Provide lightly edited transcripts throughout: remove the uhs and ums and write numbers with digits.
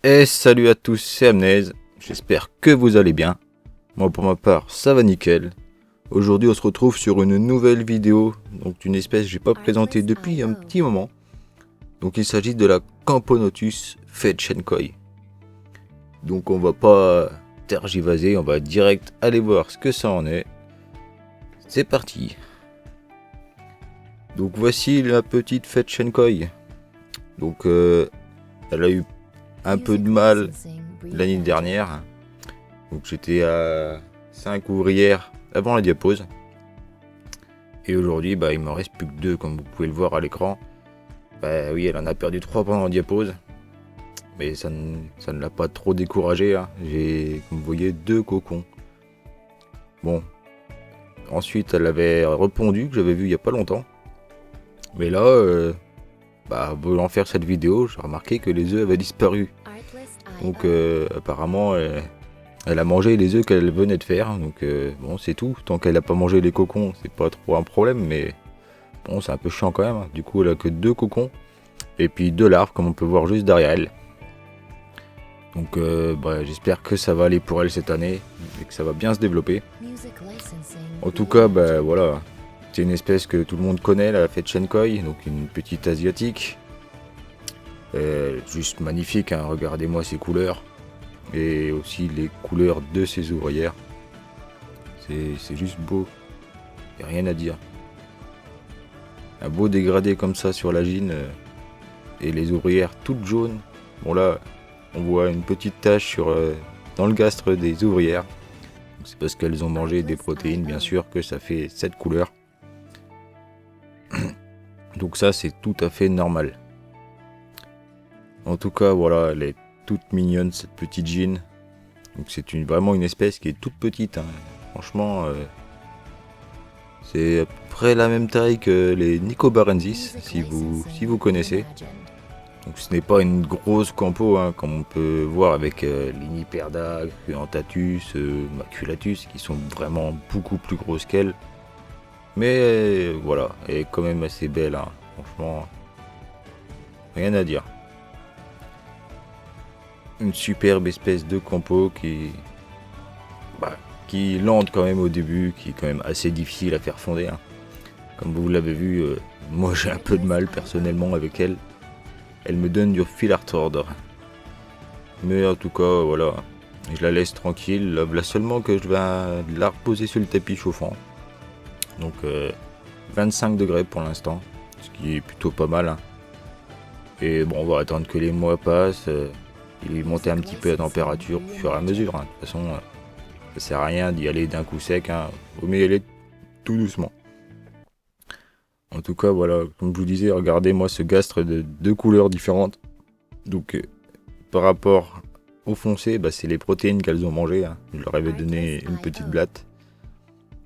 Et salut à tous, c'est Amnez, j'espère que vous allez bien. Moi pour ma part, ça va nickel. Aujourd'hui on se retrouve sur une nouvelle vidéo, donc d'une espèce que j'ai pas présentée depuis un petit moment. Donc il s'agit de la Camponotus fetchenkoi. Donc on va pas tergiverser, on va direct aller voir ce que ça en est. C'est parti. Donc voici la petite fetchenkoi. Donc elle a eu un peu de mal l'année dernière. Donc j'étais à 5 ouvrières avant la diapose. Et aujourd'hui, il m'en reste plus que 2 comme vous pouvez le voir à l'écran. Oui, elle en a perdu 3 pendant la diapose. Mais ça ne l'a pas trop découragé. J'ai, comme vous voyez, 2 cocons. Bon. Ensuite, elle avait repondu, que j'avais vu il n'y a pas longtemps. Mais là, voulant faire cette vidéo, j'ai remarqué que les œufs avaient disparu. Donc apparemment, elle a mangé les œufs qu'elle venait de faire. Donc bon, c'est tout. Tant qu'elle n'a pas mangé les cocons, c'est pas trop un problème. Mais bon, c'est un peu chiant quand même. Du coup, elle a que 2 cocons. Et puis 2 larves, comme on peut voir juste derrière elle. Donc j'espère que ça va aller pour elle cette année. Et que ça va bien se développer. En tout cas, voilà. C'est une espèce que tout le monde connaît, la fetchenkoi, donc une petite asiatique. Juste magnifique, hein. Regardez-moi ses couleurs. Et aussi les couleurs de ses ouvrières. C'est juste beau. Y a rien à dire. Un beau dégradé comme ça sur la gine. Et les ouvrières toutes jaunes. Bon là, on voit une petite tache dans le gastre des ouvrières. C'est parce qu'elles ont mangé des protéines, bien sûr, que ça fait cette couleur. Donc ça, c'est tout à fait normal. En tout cas, voilà, elle est toute mignonne, cette petite gine. Donc c'est vraiment une espèce qui est toute petite. Franchement, c'est à peu près la même taille que les Nicobarensis, si vous connaissez. Donc ce n'est pas une grosse campo, comme on peut voir avec l'Iniperda, Cuantatus, Maculatus, qui sont vraiment beaucoup plus grosses qu'elle. Mais voilà, elle est quand même assez belle, franchement, rien à dire. Une superbe espèce de campo qui est lente quand même au début, qui est quand même assez difficile à faire fonder. Comme vous l'avez vu, moi j'ai un peu de mal personnellement avec elle. Elle me donne du fil à retordre. Mais en tout cas, voilà, je la laisse tranquille. Là seulement que je vais la reposer sur le tapis chauffant. Donc 25 degrés pour l'instant, ce qui est plutôt pas mal. Et bon, on va attendre que les mois passent. Et monter un petit peu la température au fur et à mesure. De toute façon, ça sert à rien d'y aller d'un coup sec. Vaut mieux y aller tout doucement. En tout cas, voilà, comme je vous disais, regardez-moi ce gastre de 2 couleurs différentes. Donc, par rapport au foncé, c'est les protéines qu'elles ont mangées. Je leur avais donné une petite blatte.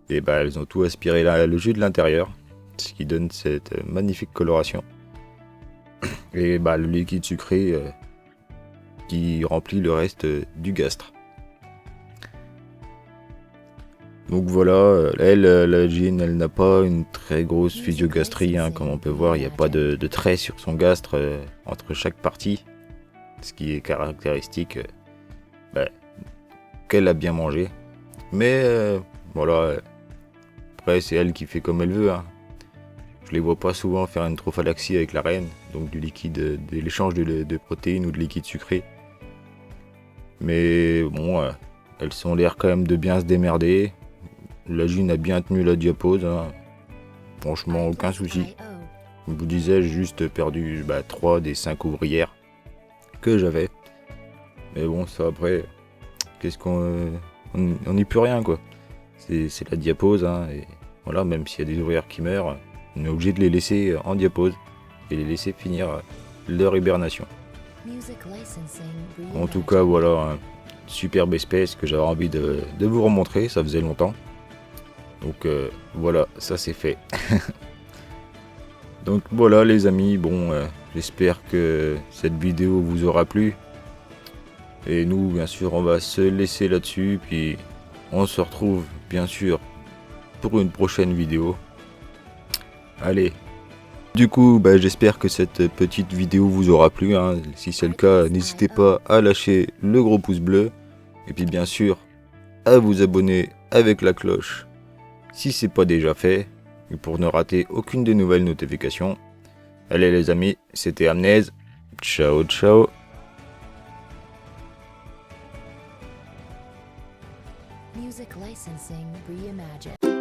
Et elles ont tout aspiré le jus de l'intérieur. Ce qui donne cette magnifique coloration. Et le liquide sucré qui remplit le reste du gastre. Donc voilà, elle, la gine, elle n'a pas une très grosse physiogastrie, comme on peut voir, il n'y a pas de trait sur son gastre entre chaque partie, ce qui est caractéristique qu'elle a bien mangé. Mais voilà, après c'est elle qui fait comme elle veut. Je les vois pas souvent faire une trophalaxie avec la reine, donc du liquide, de l'échange de protéines ou de liquide sucré. Mais bon, elles ont l'air quand même de bien se démerder. La gine a bien tenu la diapose. Franchement, aucun souci. Comme je vous disais, j'ai juste perdu 3 des 5 ouvrières que j'avais. Mais bon, ça après, qu'est-ce qu'on n'y peut rien quoi. C'est la diapose. Et voilà, même s'il y a des ouvrières qui meurent, on est obligé de les laisser en diapose et les laisser finir leur hibernation. En tout cas, voilà, superbe espèce que j'avais envie de vous remontrer, ça faisait longtemps. Donc voilà, ça c'est fait. Donc voilà les amis, bon, j'espère que cette vidéo vous aura plu. Et nous, bien sûr, on va se laisser là-dessus, puis on se retrouve, bien sûr, pour une prochaine vidéo. Allez, Du coup, j'espère que cette petite vidéo vous aura plu, hein. Si c'est le cas, n'hésitez pas à lâcher le gros pouce bleu. Et puis bien sûr, à vous abonner avec la cloche si c'est pas déjà fait. Et pour ne rater aucune des nouvelles notifications. Allez les amis, c'était Amnez. Ciao ciao. Music licensing reimagined.